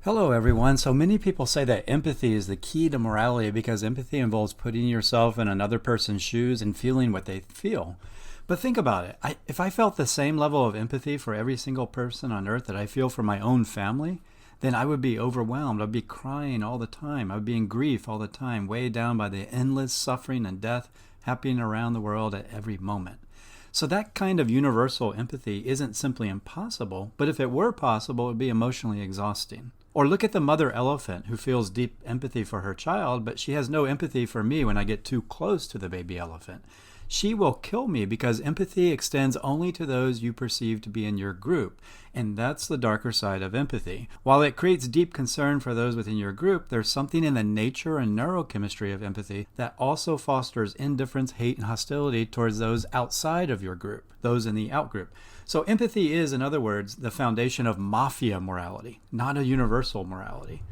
Hello, everyone. So many people say that empathy is the key to morality because empathy involves putting yourself in another person's shoes and feeling what they feel. But think about it. If I felt the same level of empathy for every single person on earth that I feel for my own family, then I would be overwhelmed. I'd be crying all the time. I would be in grief all the time, weighed down by the endless suffering and death happening around the world at every moment. So that kind of universal empathy isn't simply impossible, but if it were possible, it would be emotionally exhausting. Or look at the mother elephant who feels deep empathy for her child, but she has no empathy for me when I get too close to the baby elephant. She will kill me because empathy extends only to those you perceive to be in your group, and that's the darker side of empathy. While it creates deep concern for those within your group, there's something in the nature and neurochemistry of empathy that also fosters indifference, hate, and hostility towards those outside of your group, those in the outgroup. So empathy is, in other words, the foundation of mafia morality, not a universal morality.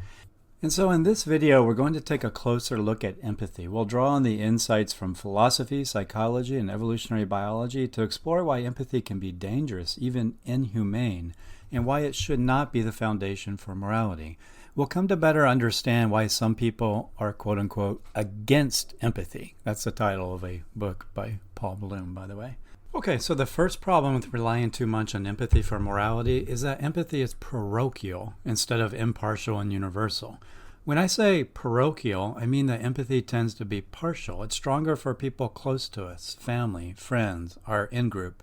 And so in this video, we're going to take a closer look at empathy. We'll draw on the insights from philosophy, psychology, and evolutionary biology to explore why empathy can be dangerous, even inhumane, and why it should not be the foundation for morality. We'll come to better understand why some people are, quote-unquote, against empathy. That's the title of a book by Paul Bloom, by the way. Okay, so the first problem with relying too much on empathy for morality is that empathy is parochial instead of impartial and universal. When I say parochial, I mean that empathy tends to be partial. It's stronger for people close to us, family, friends, our in-group,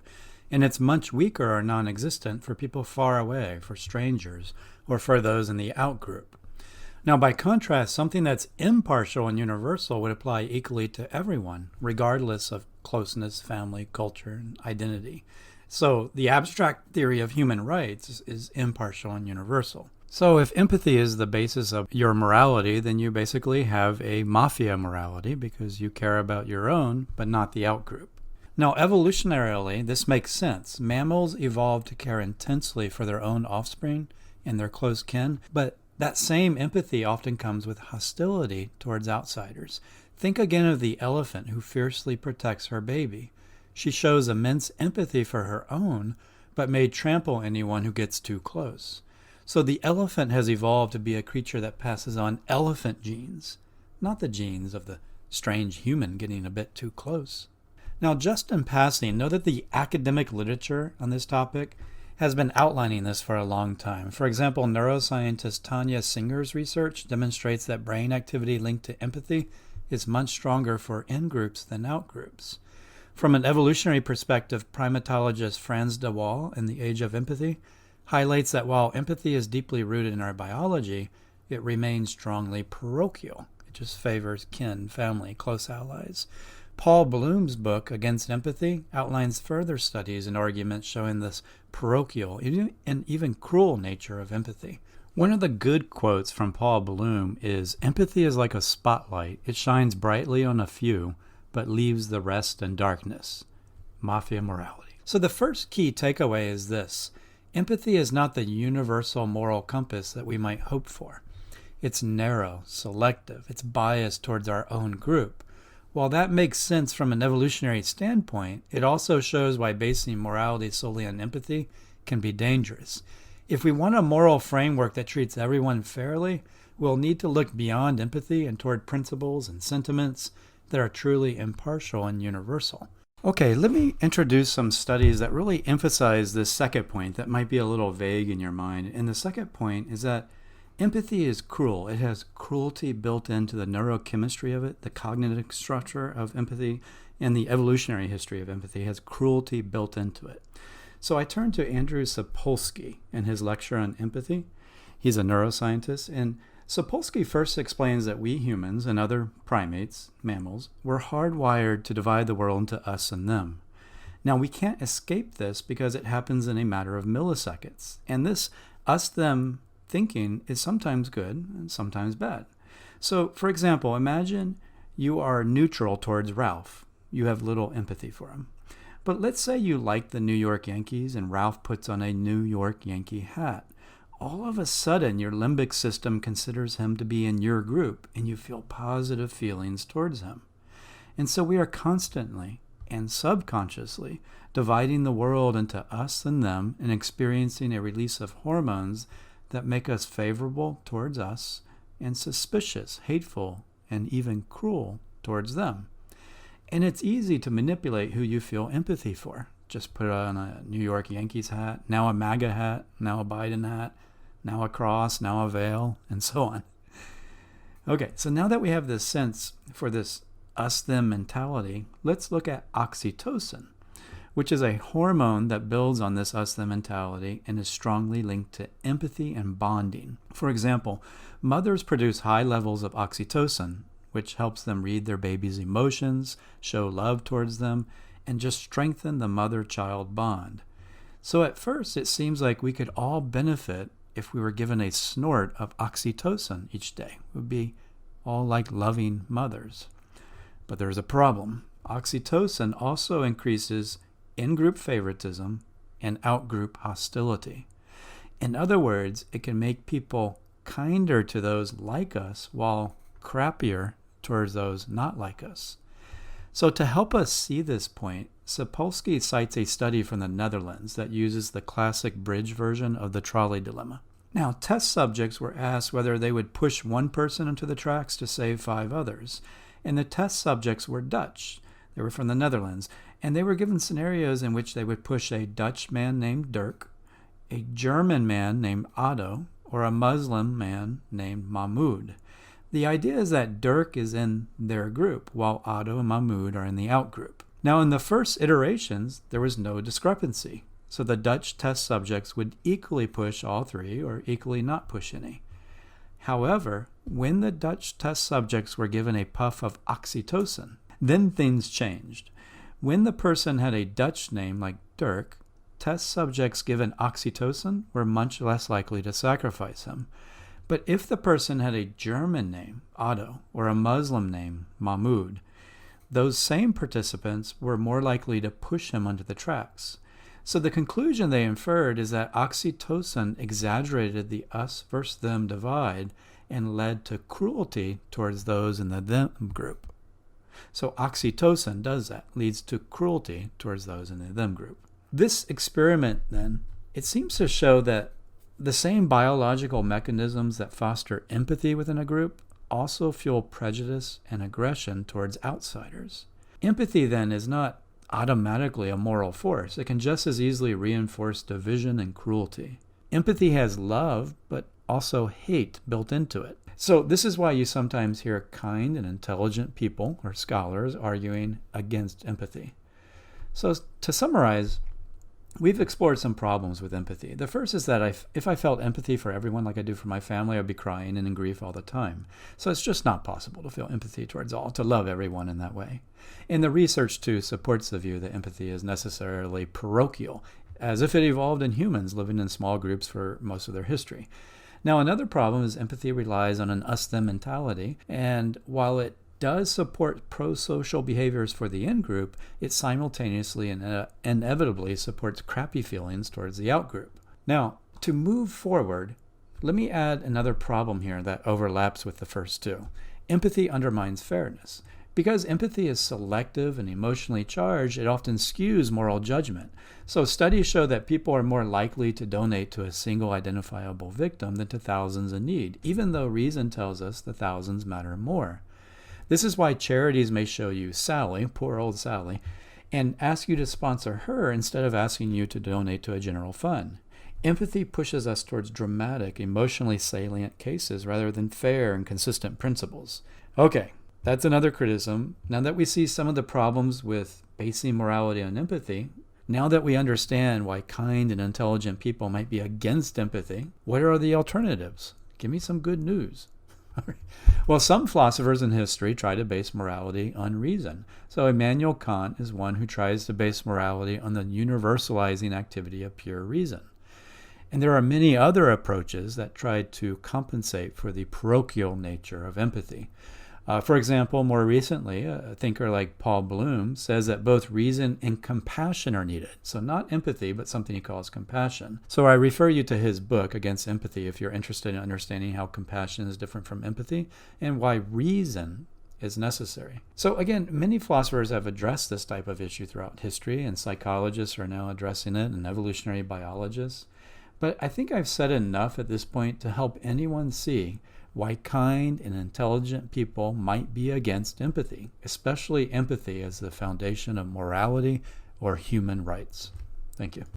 and it's much weaker or non-existent for people far away, for strangers, or for those in the out-group. Now, by contrast, something that's impartial and universal would apply equally to everyone, regardless of closeness, family, culture, and identity. So the abstract theory of human rights is impartial and universal. So if empathy is the basis of your morality, then you basically have a mafia morality because you care about your own, but not the outgroup. Now, evolutionarily, this makes sense. Mammals evolved to care intensely for their own offspring and their close kin, but that same empathy often comes with hostility towards outsiders. Think again of the elephant who fiercely protects her baby. She shows immense empathy for her own, but may trample anyone who gets too close. So the elephant has evolved to be a creature that passes on elephant genes, not the genes of the strange human getting a bit too close. Now, just in passing, know that the academic literature on this topic has been outlining this for a long time. For example, neuroscientist Tanya Singer's research demonstrates that brain activity linked to empathy is much stronger for in-groups than out-groups. From an evolutionary perspective, primatologist Frans de Waal in The Age of Empathy highlights that while empathy is deeply rooted in our biology, it remains strongly parochial. It just favors kin, family, close allies. Paul Bloom's book, Against Empathy, outlines further studies and arguments showing this parochial and even cruel nature of empathy. One of the good quotes from Paul Bloom is, "Empathy is like a spotlight. It shines brightly on a few, but leaves the rest in darkness." Mafia morality. So the first key takeaway is this. Empathy is not the universal moral compass that we might hope for. It's narrow, selective. It's biased towards our own group. While that makes sense from an evolutionary standpoint, it also shows why basing morality solely on empathy can be dangerous. If we want a moral framework that treats everyone fairly, we'll need to look beyond empathy and toward principles and sentiments that are truly impartial and universal. Okay, let me introduce some studies that really emphasize this second point that might be a little vague in your mind. And the second point is that empathy is cruel. It has cruelty built into the neurochemistry of it, the cognitive structure of empathy, and the evolutionary history of empathy has cruelty built into it. So I turned to Andrew Sapolsky in his lecture on empathy. He's a neuroscientist, and Sapolsky first explains that we humans and other primates, mammals, were hardwired to divide the world into us and them. Now, we can't escape this because it happens in a matter of milliseconds, and this us-them thinking is sometimes good and sometimes bad. So, for example, imagine you are neutral towards Ralph. You have little empathy for him. But let's say you like the New York Yankees and Ralph puts on a New York Yankee hat. All of a sudden, your limbic system considers him to be in your group, and you feel positive feelings towards him. And so we are constantly and subconsciously dividing the world into us and them and experiencing a release of hormones that make us favorable towards us and suspicious, hateful, and even cruel towards them. And it's easy to manipulate who you feel empathy for. Just put on a New York Yankees hat, now a MAGA hat, now a Biden hat, now a cross, now a veil, and so on. Okay, so now that we have this sense for this us-them mentality, let's look at oxytocin, which is a hormone that builds on this us-them mentality and is strongly linked to empathy and bonding. For example, mothers produce high levels of oxytocin, which helps them read their baby's emotions, show love towards them, and just strengthen the mother-child bond. So at first, it seems like we could all benefit if we were given a snort of oxytocin each day. We would be all like loving mothers. But there's a problem. Oxytocin also increases in-group favoritism and out-group hostility. In other words, it can make people kinder to those like us while crappier towards those not like us. So to help us see this point, Sapolsky cites a study from the Netherlands that uses the classic bridge version of the trolley dilemma. Now, test subjects were asked whether they would push one person into the tracks to save 5 others. And the test subjects were Dutch. They were from the Netherlands. And they were given scenarios in which they would push a Dutch man named Dirk, a German man named Otto, or a Muslim man named Mahmoud. The idea is that Dirk is in their group, while Otto and Mahmoud are in the out group. Now, in the first iterations, there was no discrepancy. So the Dutch test subjects would equally push all 3 or equally not push any. However, when the Dutch test subjects were given a puff of oxytocin, then things changed. When the person had a Dutch name like Dirk, test subjects given oxytocin were much less likely to sacrifice him. But if the person had a German name, Otto, or a Muslim name, Mahmoud, those same participants were more likely to push him onto the tracks. So the conclusion they inferred is that oxytocin exaggerated the us versus them divide and led to cruelty towards those in the them group. So oxytocin does that, leads to cruelty towards those in the them group. This experiment, then, it seems to show that the same biological mechanisms that foster empathy within a group also fuel prejudice and aggression towards outsiders. Empathy, then, is not automatically a moral force. It can just as easily reinforce division and cruelty. Empathy has love, but also hate built into it. So this is why you sometimes hear kind and intelligent people or scholars arguing against empathy. So to summarize, we've explored some problems with empathy. The first is that if I felt empathy for everyone like I do for my family, I'd be crying and in grief all the time. So it's just not possible to feel empathy towards all, to love everyone in that way. And the research, too, supports the view that empathy is necessarily parochial, as if it evolved in humans living in small groups for most of their history. Now, another problem is empathy relies on an us-them mentality, and while it does support pro-social behaviors for the in-group, it simultaneously and inevitably supports crappy feelings towards the out-group. Now, to move forward, let me add another problem here that overlaps with the first two. Empathy undermines fairness. Because empathy is selective and emotionally charged, it often skews moral judgment. So studies show that people are more likely to donate to a single identifiable victim than to thousands in need, even though reason tells us the thousands matter more. This is why charities may show you Sally, poor old Sally, and ask you to sponsor her instead of asking you to donate to a general fund. Empathy pushes us towards dramatic, emotionally salient cases rather than fair and consistent principles. Okay, that's another criticism. Now that we see some of the problems with basing morality on empathy, now that we understand why kind and intelligent people might be against empathy, what are the alternatives? Give me some good news. Well, some philosophers in history try to base morality on reason. So Immanuel Kant is one who tries to base morality on the universalizing activity of pure reason. And there are many other approaches that try to compensate for the parochial nature of empathy. For example, more recently, a thinker like Paul Bloom says that both reason and compassion are needed. So not empathy, but something he calls compassion. So I refer you to his book, Against Empathy, if you're interested in understanding how compassion is different from empathy and why reason is necessary. So again, many philosophers have addressed this type of issue throughout history, and psychologists are now addressing it, and evolutionary biologists. But I think I've said enough at this point to help anyone see why kind and intelligent people might be against empathy, especially empathy as the foundation of morality or human rights. Thank you.